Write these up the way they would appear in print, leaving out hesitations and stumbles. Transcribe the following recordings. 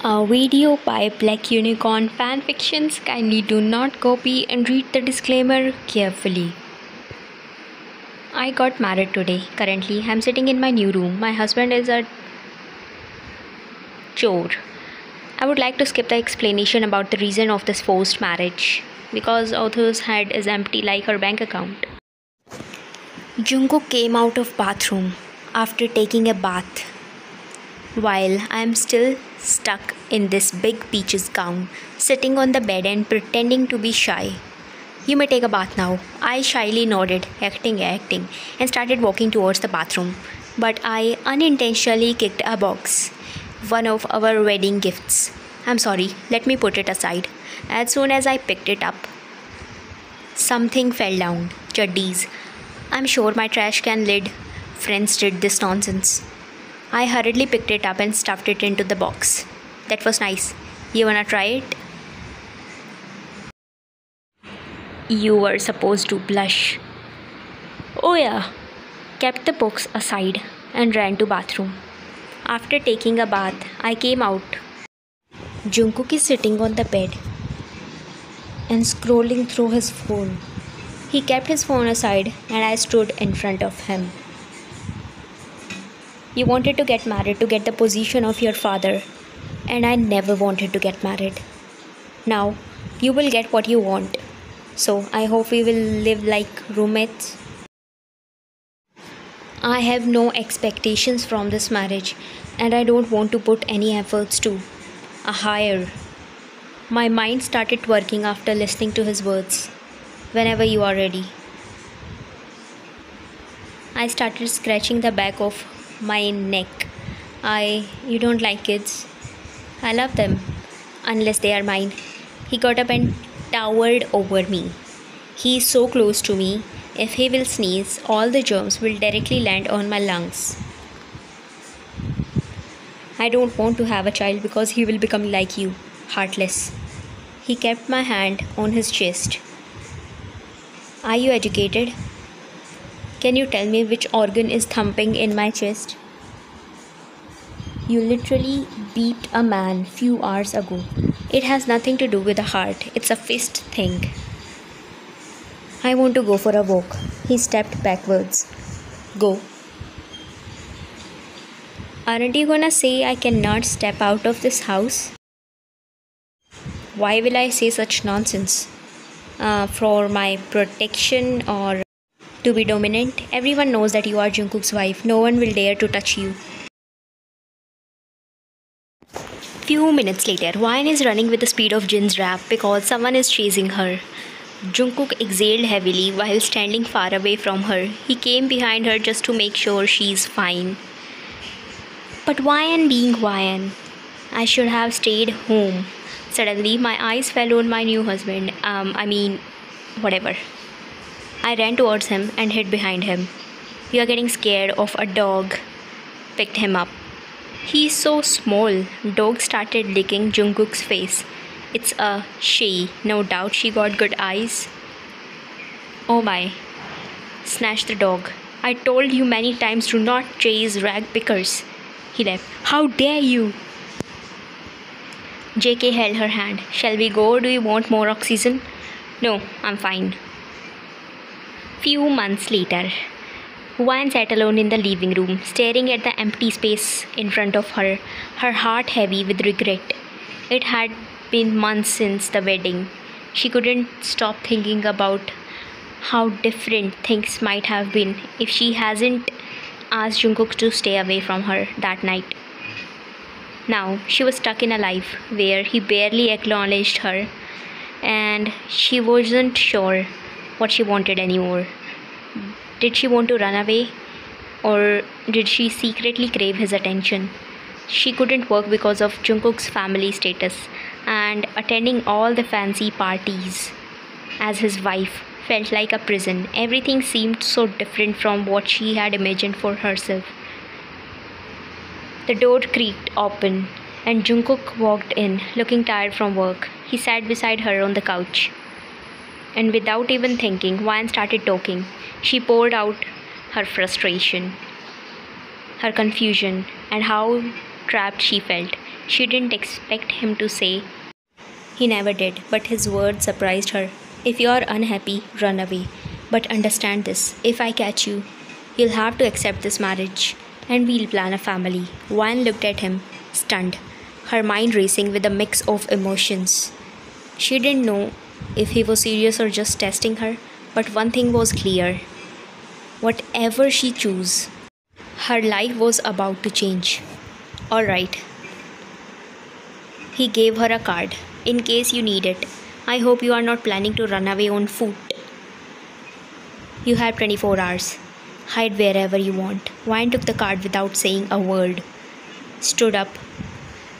A video by Black Unicorn Fanfictions. Kindly do not copy and read the disclaimer carefully. I got married today. Currently, I'm sitting in my new room. My husband is a chore. I would like to skip the explanation about the reason of this forced marriage because author's head is empty like her bank account. Jungkook came out of bathroom after taking a bath. While I am still stuck in this big peaches gown, sitting on the bed and pretending to be shy. You may take a bath now. I shyly nodded, acting, and started walking towards the bathroom. But I unintentionally kicked a box, one of our wedding gifts. I'm sorry, let me put it aside. As soon as I picked it up, something fell down. Chuddies. I'm sure my trash can lid friends did this nonsense. I hurriedly picked it up and stuffed it into the box. That was nice. You wanna try it? You were supposed to blush. Oh yeah. Kept the box aside and ran to bathroom. After taking a bath, I came out. Jungkook is sitting on the bed and scrolling through his phone. He kept his phone aside and I stood in front of him. You wanted to get married to get the position of your father, and I never wanted to get married. Now, you will get what you want. So, I hope we will live like roommates. I have no expectations from this marriage, and I don't want to put any efforts to a higher. My mind started working after listening to his words. Whenever you are ready. I started scratching the back of my neck. You don't like kids? I love them, unless they are mine. He got up and towered over me. He is so close to me. If he will sneeze, all the germs will directly land on my lungs. I don't want to have a child because he will become like you, heartless. He kept my hand on his chest. Are you educated? Can you tell me which organ is thumping in my chest? You literally beat a man few hours ago. It has nothing to do with the heart. It's a fist thing. I want to go for a walk. He stepped backwards. Go. Aren't you gonna say I cannot step out of this house? Why will I say such nonsense? For my protection or to be dominant? Everyone knows that you are Jungkook's wife. No one will dare to touch you. Few minutes later, Wine is running with the speed of Jin's rap because someone is chasing her. Jungkook exhaled heavily while standing far away from her. He came behind her just to make sure she's fine. But Wine being Wine, I should have stayed home. Suddenly, my eyes fell on my new husband. Whatever. I ran towards him and hid behind him. We are getting scared of a dog. Picked him up. He's so small. Dog started licking Jungkook's face. It's a she. No doubt she got good eyes. Oh my. Snatched the dog. I told you many times to not chase rag pickers. He left. How dare you? JK held her hand. Shall we go or do you want more oxygen? No, I'm fine. Few months later, Huan sat alone in the living room, staring at the empty space in front of her, her heart heavy with regret. It had been months since the wedding. She couldn't stop thinking about how different things might have been if she hasn't asked Jungkook to stay away from her that night. Now, she was stuck in a life where he barely acknowledged her and she wasn't sure what she wanted anymore. Did she want to run away or did she secretly crave his attention? She couldn't work because of Jungkook's family status and attending all the fancy parties as his wife felt like a prison. Everything seemed so different from what she had imagined for herself. The door creaked open and Jungkook walked in, looking tired from work. He sat beside her on the couch. And without even thinking, Wine started talking. She poured out her frustration, her confusion, and how trapped she felt. She didn't expect him to say. He never did, but his words surprised her. If you're unhappy, run away. But understand this, if I catch you, you'll have to accept this marriage, and we'll plan a family. Wan looked at him, stunned, her mind racing with a mix of emotions. She didn't know if he was serious or just testing her, but one thing was clear. Whatever she chose, her life was about to change. Alright. He gave her a card. In case you need it. I hope you are not planning to run away on foot. You have 24 hours. Hide wherever you want. Wan took the card without saying a word, stood up,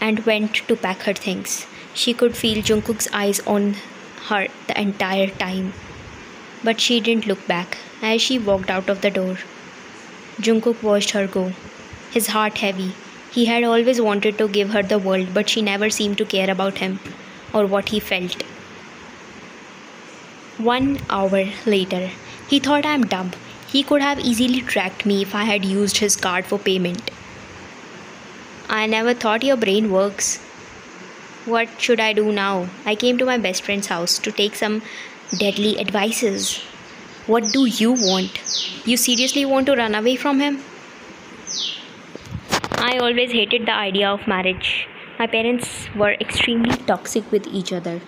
and went to pack her things. She could feel Jungkook's eyes on her the entire time. But she didn't look back as she walked out of the door. Jungkook watched her go, his heart heavy. He had always wanted to give her the world, but she never seemed to care about him or what he felt. 1 hour later, he thought, I'm dumb. He could have easily tracked me if I had used his card for payment. I never thought your brain works. What should I do now? I came to my best friend's house to take some deadly advices. What do you want? You seriously want to run away from him? I always hated the idea of marriage. My parents were extremely toxic with each other.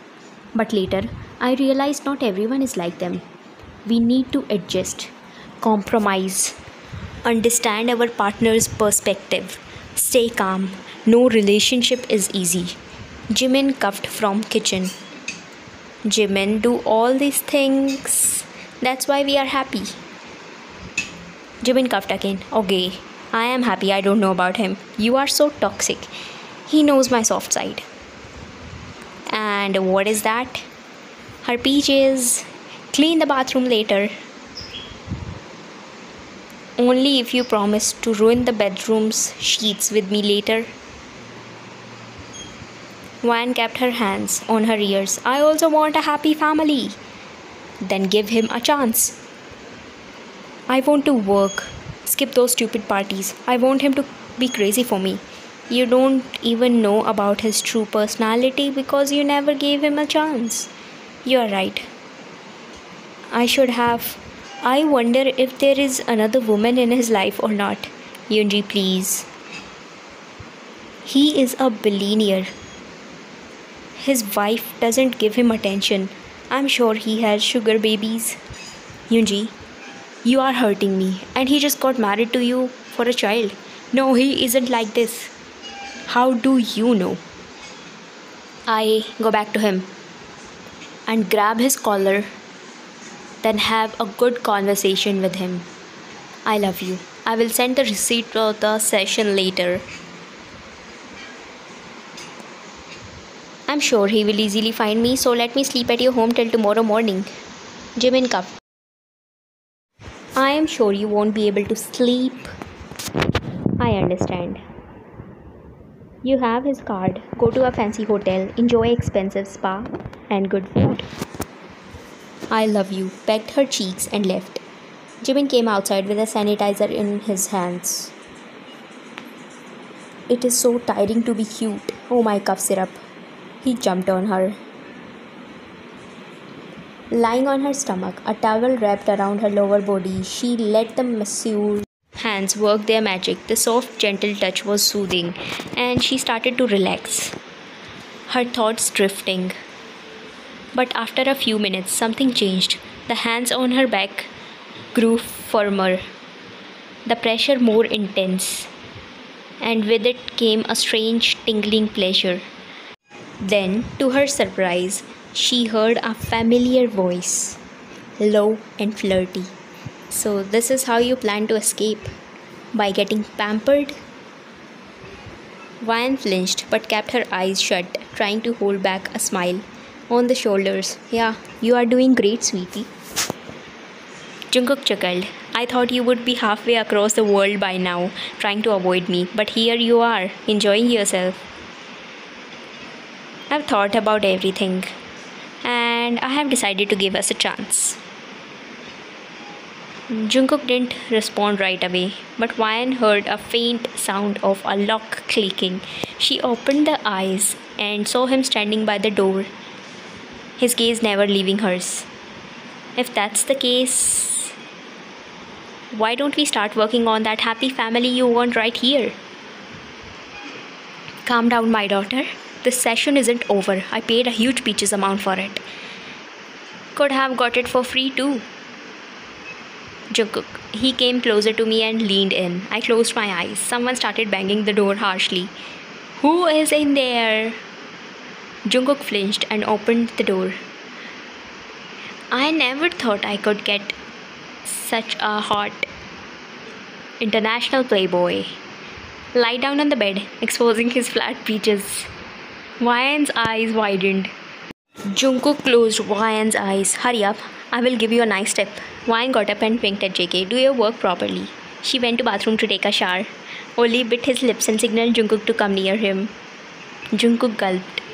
But later, I realized not everyone is like them. We need to adjust, compromise, understand our partner's perspective, stay calm. No relationship is easy. 𝐦𝐚𝐫𝐞𝐝 from kitchen. 𝐦𝐚𝐫𝐿 do all these things. That's why we are happy. 𝐦𝐚𝐫𝐿 again. Okay, I am happy. I don't know about him. You are so toxic. He knows my soft side. And what is that? Her PJs. Clean the bathroom later. Only if you promise to ruin the bedroom's sheets with me later. Wan kept her hands on her ears. I also want a happy family. Then give him a chance. I want to work. Skip those stupid parties. I want him to be crazy for me. You don't even know about his true personality because you never gave him a chance. You are right. I should have. I wonder if there is another woman in his life or not. Yoonji, please. He is a billionaire. His wife doesn't give him attention. I'm sure he has sugar babies. Yoonji, you are hurting me. And he just got married to you for a child. No, he isn't like this. How do you know? I go back to him and grab his collar, then have a good conversation with him. I love you. I will send the receipt for the session later. I'm sure he will easily find me, so let me sleep at your home till tomorrow morning. 𝐦𝐚𝐫𝐿. I am sure you won't be able to sleep. I understand. You have his card. Go to a fancy hotel, enjoy expensive spa and good food. I love you, pecked her cheeks and left. 𝐦𝐚𝐫𝐿 came outside with a sanitizer in his hands. It is so tiring to be cute. Oh my cough syrup. He jumped on her. Lying on her stomach, a towel wrapped around her lower body, she let the masseuse hands work their magic. The soft, gentle touch was soothing, and she started to relax, her thoughts drifting. But after a few minutes, something changed. The hands on her back grew firmer, the pressure more intense, and with it came a strange, tingling pleasure. Then, to her surprise, she heard a familiar voice, low and flirty. So this is how you plan to escape? By getting pampered? Wan flinched but kept her eyes shut, trying to hold back a smile. On the shoulders. Yeah, you are doing great, sweetie. Jungkook chuckled. I thought you would be halfway across the world by now, trying to avoid me, but here you are, enjoying yourself. I've thought about everything, and I have decided to give us a chance. Jungkook didn't respond right away, but Wan heard a faint sound of a lock clicking She opened the eyes and saw him standing by the door, his gaze never leaving hers. If that's the case, why don't we start working on that happy family you want right here? Calm down, my daughter. This session isn't over. I paid a huge peaches amount for it. Could have got it for free too. Jungkook. He came closer to me and leaned in. I closed my eyes. Someone started banging the door harshly. Who is in there? Jungkook flinched and opened the door. I never thought I could get such a hot international playboy. Lie down on the bed, exposing his flat peaches. YN's eyes widened. Jungkook closed YN's eyes. Hurry up, I will give you a nice tip. YN got up and winked at JK. Do your work properly. She went to bathroom to take a shower. Oli bit his lips and signaled Jungkook to come near him. Jungkook gulped.